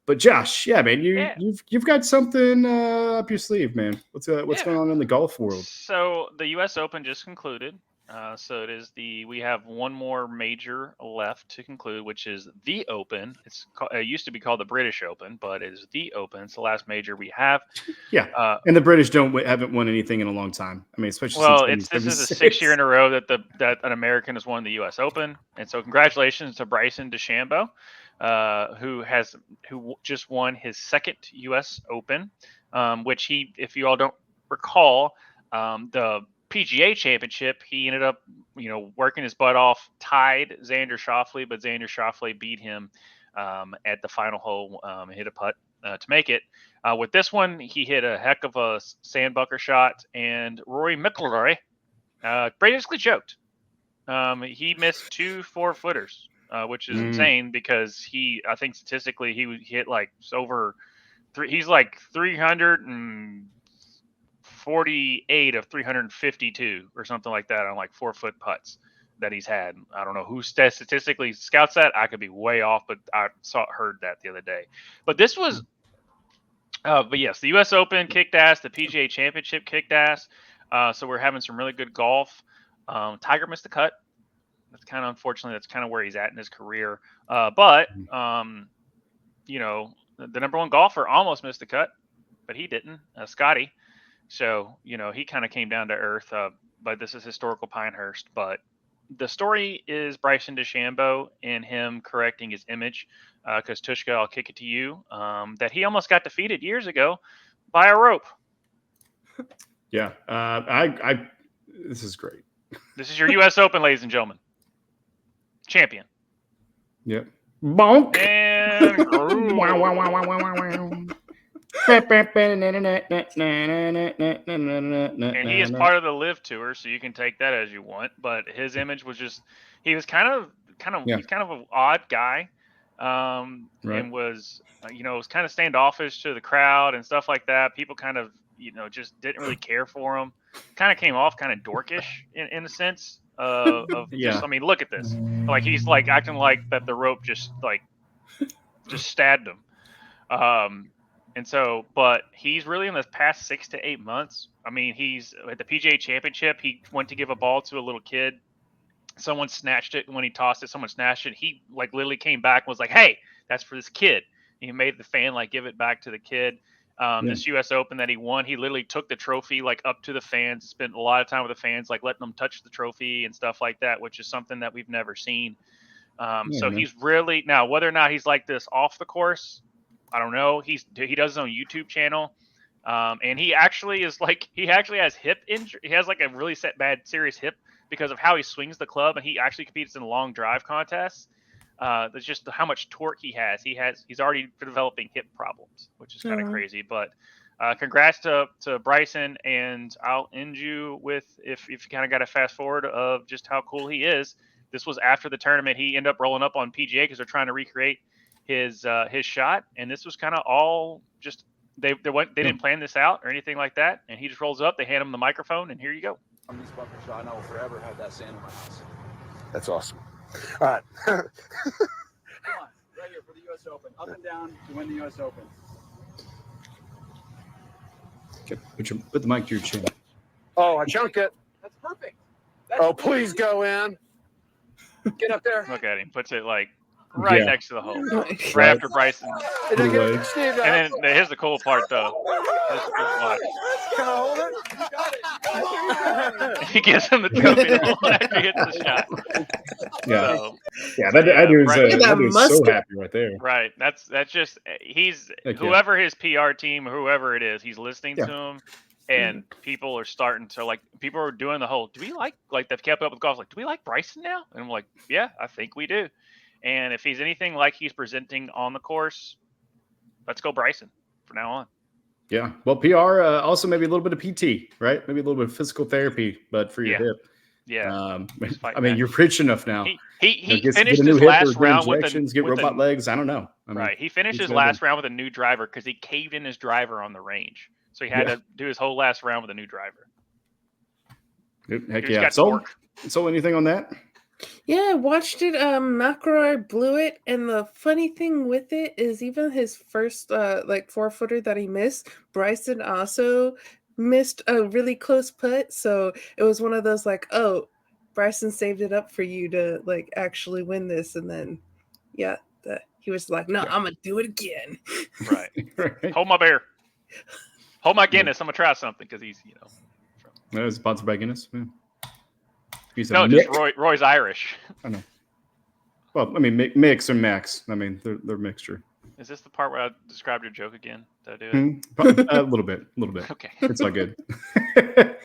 But Josh, yeah, man, Yeah. you've got something up your sleeve, man. What's going on in the golf world? So the U.S. Open just concluded. So we have one more major left to conclude, which is the Open. It used to be called the British Open, but it is the Open. It's the last major we have. Yeah, and the British haven't won anything in a long time. I mean, especially Well, since this is a 76. 6th year in a row that an American has won the U.S. Open, and so congratulations to Bryson DeChambeau, who just won his second U.S. Open, which if you all don't recall, the PGA Championship, he ended up working his butt off, tied Xander Schauffele, but Xander Schauffele beat him at the final hole, hit a putt to make it. With this one, he hit a heck of a sandbunker shot, and Rory McIlroy basically choked. He missed 2 4-footers, which is insane because I think statistically he hit like over he's like 348 of 352 or something like that on like 4-foot putts that he's had. I don't know who statistically scouts that. I could be way off, but I heard that the other day. But this was but yes, the U.S. Open kicked ass. The PGA Championship kicked ass. So we're having some really good golf. Tiger missed the cut. That's kind of unfortunately. That's kind of where he's at in his career. But the number one golfer almost missed the cut, but he didn't. Scotty. So he kind of came down to earth. But this is historical Pinehurst. But the story is Bryson DeChambeau and him correcting his image. Because Tvshka, I'll kick it to you. That he almost got defeated years ago by a rope. Yeah, this is great. This is your U.S. Open, ladies and gentlemen. Champion. Yep. Bonk. And and he is part of the LIV tour, so you can take that as you want. But his image was just—he's kind of an odd guy. And was was kind of standoffish to the crowd and stuff like that. People kind of just didn't really care for him. Kind of came off kind of dorkish in a sense just, I mean, look at this, like he's like acting like that the rope just stabbed him. And so, but he's really in the past 6 to 8 months. I mean, he's at the PGA Championship. He went to give a ball to a little kid. Someone snatched it when he tossed it. Someone snatched it. He literally came back and was like, "Hey, that's for this kid." And he made the fan give it back to the kid. This U.S. Open that he won, he literally took the trophy up to the fans, spent a lot of time with the fans, letting them touch the trophy and stuff like that, which is something that we've never seen. So he's really, now whether or not he's like this off the course, I don't know. He does his own YouTube channel. And he actually has hip injury. He has a really serious hip because of how he swings the club, and he actually competes in long drive contests. That's just how much torque he has. He's already developing hip problems, which is kind of crazy. But congrats to Bryson, and I'll end you with if you kind of got a fast forward of just how cool he is. This was after the tournament. He ended up rolling up on PGA because they're trying to recreate his shot, and this was kind of all just they didn't plan this out or anything like that. And he just rolls up. They hand him the microphone, and here you go. On this bunker shot, and I will forever have that sand in my house. That's awesome. All right. Come on, right here for the U.S. Open. Up and down to win the U.S. Open. Okay, put the mic to your chin. Oh, I chunk it. That's perfect. Please go in. Get up there. Look at him. Puts it right next to the hole. Right after Bryson. And then here's the cool part, though. Just watch. Can I hold it? You got it. He gives him the trophy after he hits the shot. Yeah. So, That dude's so happy right there. Right. That's just he's whoever his PR team, whoever it is, he's listening to him, and people are starting to people are doing the whole, do we they've kept up with golf, do we like Bryson now? And I'm like, yeah, I think we do. And if he's anything like he's presenting on the course, let's go Bryson from now on. Yeah. Well, PR also maybe a little bit of PT, right? Maybe a little bit of physical therapy, but for your hip. Yeah. I mean, you're rich enough now. He finished his last round with get robot legs. I don't know. Right. He finished his last round with a new driver because he caved in his driver on the range. So he had to do his whole last round with a new driver. Heck yeah. So anything on that? Yeah, I watched it. McElroy blew it, and the funny thing with it is, even his first like 4-footer that he missed, Bryson also missed a really close putt. So it was one of those like, oh, Bryson saved it up for you to like actually win this, and then yeah, he was like, no, I'm gonna do it again. Right. Right. Hold my beer. Hold my Guinness. I'm gonna try something because he's That was sponsored by Guinness. Yeah. No, just Roy's Irish. I know. Well, I mean, mix and max. I mean, they're mixture. Is this the part where I described your joke again? Did I do it? A little bit. Okay. It's all good.